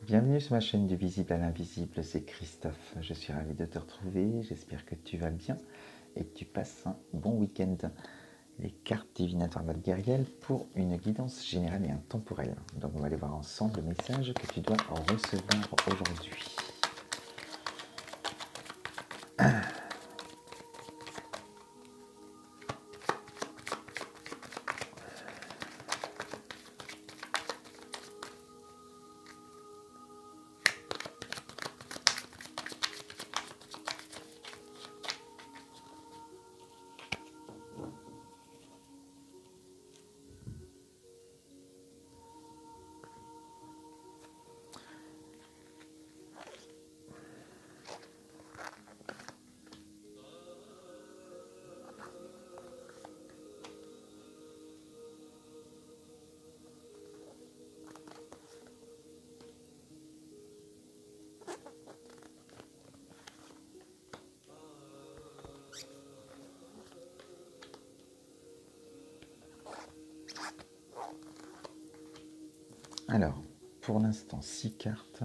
Bienvenue sur ma chaîne du visible à l'invisible, c'est Christophe. Je suis ravi de te retrouver, j'espère que tu vas bien et que tu passes un bon week-end. Les cartes divinatoires d'Algariel pour une guidance générale et intemporelle. Donc on va aller voir ensemble le message que tu dois recevoir aujourd'hui. Alors, pour l'instant, 6 cartes.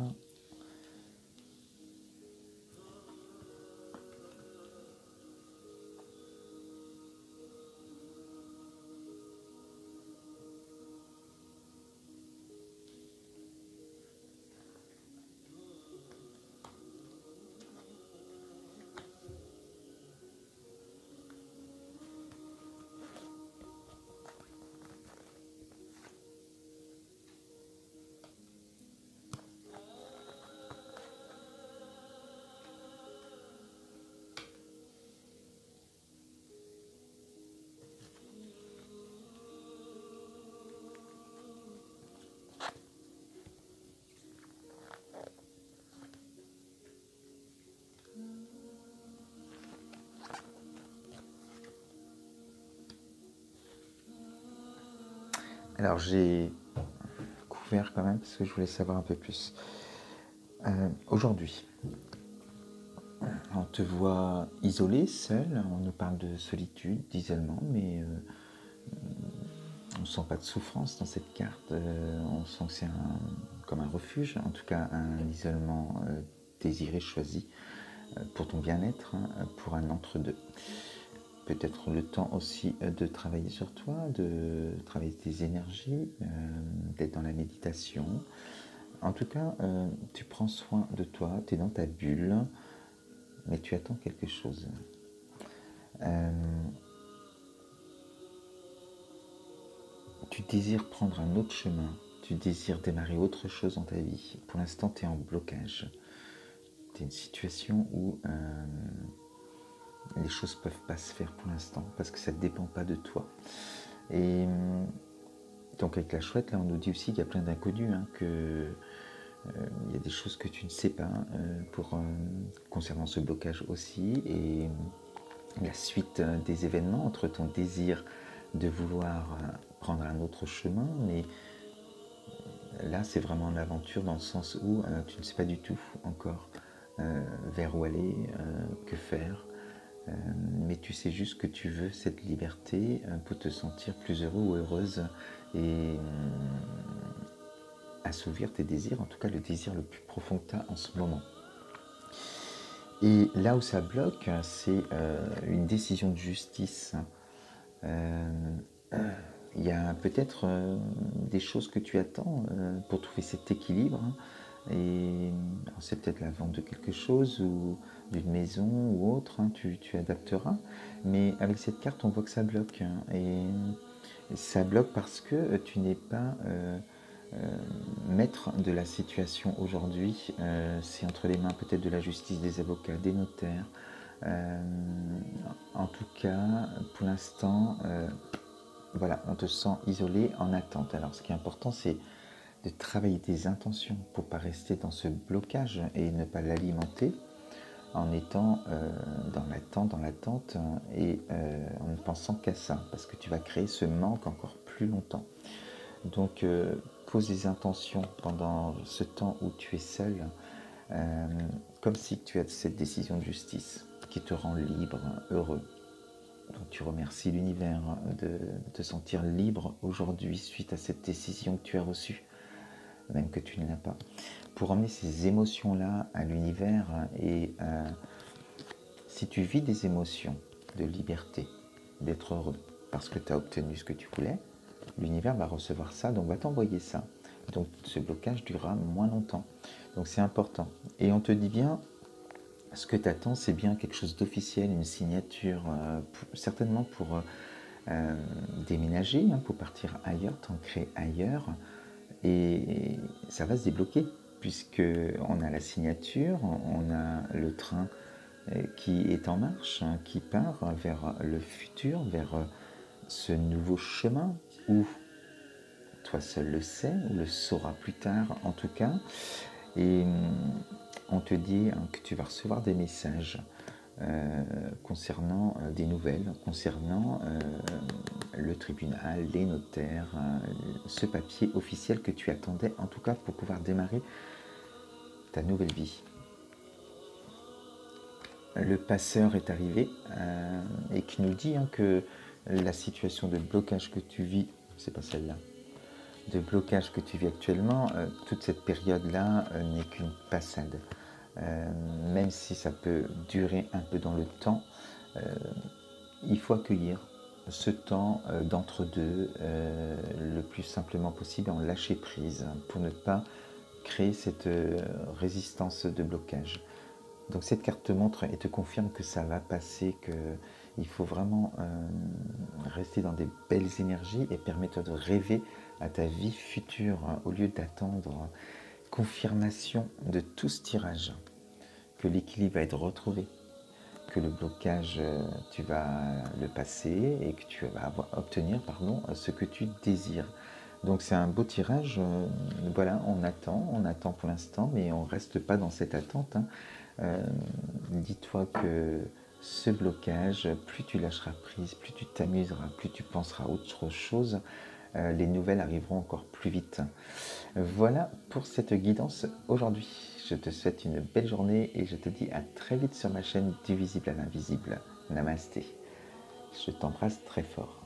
Alors j'ai couvert quand même parce que je voulais savoir un peu plus. Aujourd'hui, on te voit isolé, seul, on nous parle de solitude, d'isolement, mais on ne sent pas de souffrance dans cette carte, on sent que c'est comme un refuge, en tout cas un isolement désiré, choisi pour ton bien-être, pour un entre-deux. Peut-être le temps aussi de travailler sur toi, de travailler tes énergies, d'être dans la méditation. En tout cas, tu prends soin de toi, tu es dans ta bulle, mais tu attends quelque chose. Tu désires prendre un autre chemin, tu désires démarrer autre chose dans ta vie. Pour l'instant, tu es en blocage. Tu es une situation où les choses ne peuvent pas se faire pour l'instant parce que ça ne dépend pas de toi. Et donc avec la chouette, là, on nous dit aussi qu'il y a plein d'inconnus, que il y a des choses que tu ne sais pas concernant ce blocage aussi, et la suite des événements entre ton désir de vouloir prendre un autre chemin, mais là c'est vraiment une aventure dans le sens où tu ne sais pas du tout encore vers où aller, que faire, mais tu sais juste que tu veux cette liberté pour te sentir plus heureux ou heureuse et assouvir tes désirs, en tout cas le désir le plus profond que tu as en ce moment. Et là où ça bloque, c'est une décision de justice. Il y a peut-être des choses que tu attends pour trouver cet équilibre. Et c'est peut-être la vente de quelque chose ou d'une maison ou autre, tu adapteras. Mais avec cette carte, on voit que ça bloque. Et ça bloque parce que tu n'es pas maître de la situation aujourd'hui. C'est entre les mains peut-être de la justice, des avocats, des notaires. En tout cas, pour l'instant, voilà, on te sent isolé, en attente. Alors ce qui est important, c'est de travailler tes intentions pour ne pas rester dans ce blocage et ne pas l'alimenter en étant dans l'attente et en ne pensant qu'à ça, parce que tu vas créer ce manque encore plus longtemps. Donc pose des intentions pendant ce temps où tu es seul, comme si tu as cette décision de justice qui te rend libre, heureux. Donc tu remercies l'univers de te sentir libre aujourd'hui suite à cette décision que tu as reçue. même que tu ne l'as pas, pour emmener ces émotions-là à l'univers. Et si tu vis des émotions de liberté, d'être heureux, parce que tu as obtenu ce que tu voulais, l'univers va recevoir ça, donc va t'envoyer ça. Donc ce blocage durera moins longtemps. Donc c'est important. Et on te dit bien, ce que tu attends, c'est bien quelque chose d'officiel, une signature, certainement pour déménager, hein, pour partir ailleurs, t'ancrer ailleurs. Et ça va se débloquer, puisqu'on a la signature, on a le train qui est en marche, hein, qui part vers le futur, vers ce nouveau chemin où toi seul le sais, ou le sauras plus tard en tout cas. Et on te dit que tu vas recevoir des messages concernant des nouvelles, concernant le tribunal, les notaires, ce papier officiel que tu attendais en tout cas pour pouvoir démarrer ta nouvelle vie. Le passeur est arrivé et qui nous dit que la situation de blocage que tu vis, c'est pas celle-là, de blocage que tu vis actuellement, toute cette période-là n'est qu'une passade. Même si ça peut durer un peu dans le temps, il faut accueillir ce temps d'entre-deux le plus simplement possible, en lâcher prise, pour ne pas créer cette résistance de blocage. Donc cette carte te montre et te confirme que ça va passer, qu'il faut vraiment rester dans des belles énergies et permettre de rêver à ta vie future, au lieu d'attendre confirmation de tout ce tirage, que l'équilibre va être retrouvé, que le blocage, tu vas le passer et que tu vas obtenir ce que tu désires. Donc c'est un beau tirage, voilà, on attend pour l'instant, mais on ne reste pas dans cette attente. Dis-toi que ce blocage, plus tu lâcheras prise, plus tu t'amuseras, plus tu penseras à autre chose, les nouvelles arriveront encore plus vite. Voilà pour cette guidance aujourd'hui. Je te souhaite une belle journée et je te dis à très vite sur ma chaîne du visible à l'invisible. Namasté. Je t'embrasse très fort.